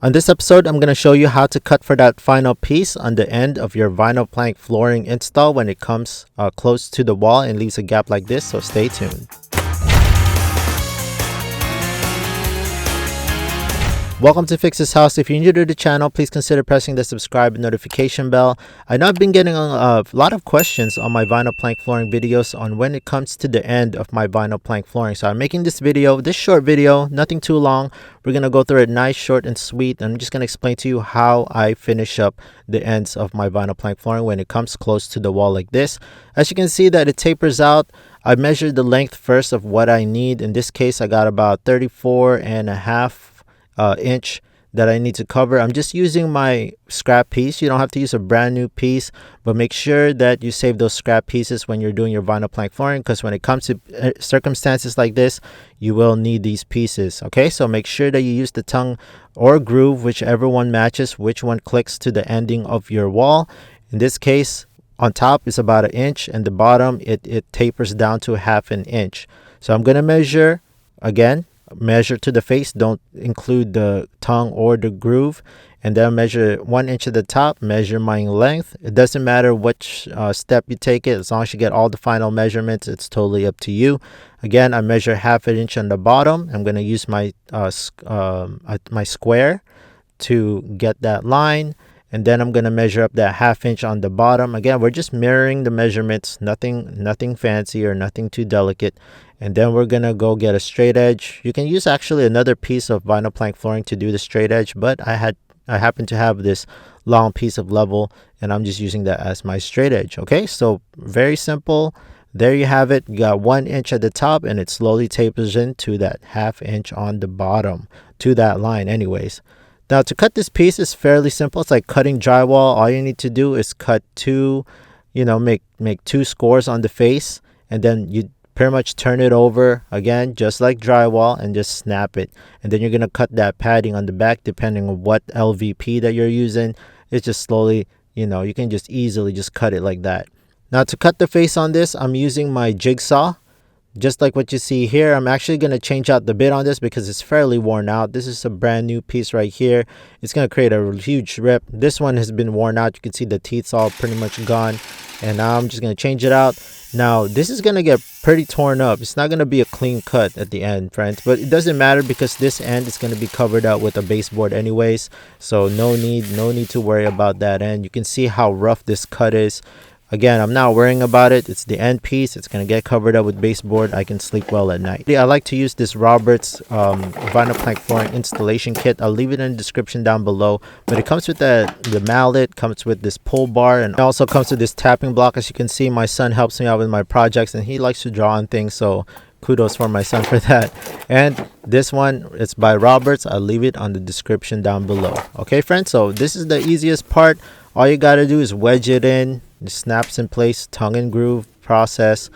On this episode, I'm going to show you how to cut for that final piece on the end of your vinyl plank flooring install when it comes close to the wall and leaves a gap like this, so stay tuned. Welcome to Fix This House. If you're new to the channel, please consider pressing the subscribe and notification bell. I know I've been getting a lot of questions on my vinyl plank flooring videos on when it comes to the end of my vinyl plank flooring. So I'm making this short video, nothing too long. We're going to go through it nice, short, and sweet. I'm just going to explain to you how I finish up the ends of my vinyl plank flooring when it comes close to the wall like this. As you can see that it tapers out. I measured the length first of what I need. In this case, I got about 34.5 inch that I need to cover. I'm just using my scrap piece. You don't have to use a brand new piece, but make sure that you save those scrap pieces when you're doing your vinyl plank flooring, because when it comes to circumstances like this, you will need these pieces. Okay, so make sure that you use the tongue or groove, whichever one matches, which one clicks to the ending of your wall. In this case, on top is about 1 inch, and the bottom it tapers down to 1/2 inch. So I'm going to measure again. Measure to the face, don't include the tongue or the groove, and then measure 1 inch at the top. Measure my length. It doesn't matter which step you take it, as long as you get all the final measurements. It's totally up to you. Again, I measure 1/2 inch on the bottom. I'm going to use my my square to get that line, and then I'm going to measure up that 1/2 inch on the bottom. Again, we're just mirroring the measurements, nothing fancy or nothing too delicate. And then we're going to go get a straight edge. You can use actually another piece of vinyl plank flooring to do the straight edge, but I happen to have this long piece of level, and I'm just using that as my straight edge. Okay, so very simple. There you have it. You got 1 inch at the top, and it slowly tapers into that 1/2 inch on the bottom to that line anyways. Now to cut this piece is fairly simple. It's like cutting drywall. All you need to do is cut two, make 2 scores on the face, and then you pretty much turn it over again, just like drywall, and just snap it. And then you're going to cut that padding on the back depending on what LVP that you're using. It's just slowly, you can just easily just cut it like that. Now to cut the face on this, I'm using my jigsaw. Just like what you see here, I'm actually going to change out the bit on this because it's fairly worn out. This is a brand new piece right here. It's going to create a huge rip. This one has been worn out. You can see the teeth's all pretty much gone. And now I'm just going to change it out. Now this is going to get pretty torn up. It's not going to be a clean cut at the end, friends. But it doesn't matter because this end is going to be covered up with a baseboard anyways. So no need to worry about that end. You can see how rough this cut is. Again, I'm not worrying about it. It's the end piece. It's going to get covered up with baseboard. I can sleep well at night. I like to use this Roberts vinyl plank flooring installation kit. I'll leave it in the description down below. But it comes with the mallet, comes with this pull bar, and it also comes with this tapping block. As you can see, my son helps me out with my projects, and he likes to draw on things. So kudos for my son for that. And this one, it's by Roberts. I'll leave it on the description down below. Okay, friends? So this is the easiest part. All you got to do is wedge it in. It snaps in place, tongue and groove process.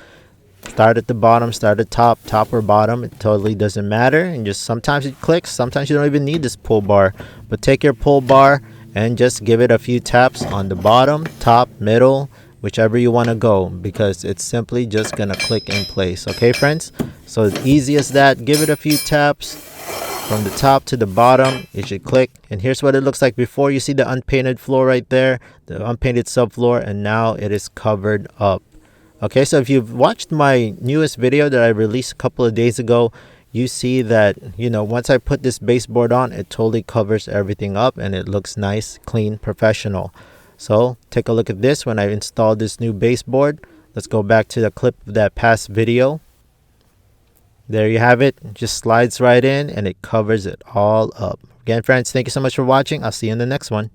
Start at the bottom, start at top or bottom. It totally doesn't matter. And just sometimes it clicks. Sometimes you don't even need this pull bar. But take your pull bar and just give it a few taps on the bottom, top, middle, whichever you want to go, because it's simply just going to click in place. Okay, friends? So as easy as that. Give it a few taps. From the top to the bottom, it should click. And here's what it looks like before. You see the unpainted floor right there, the unpainted subfloor, and now it is covered up. Okay, so if you've watched my newest video that I released a couple of days ago, you see that, once I put this baseboard on, it totally covers everything up and it looks nice, clean, professional. So take a look at this when I installed this new baseboard. Let's go back to the clip of that past video. There you have it. Just slides right in and it covers it all up. Again, friends, thank you so much for watching. I'll see you in the next one.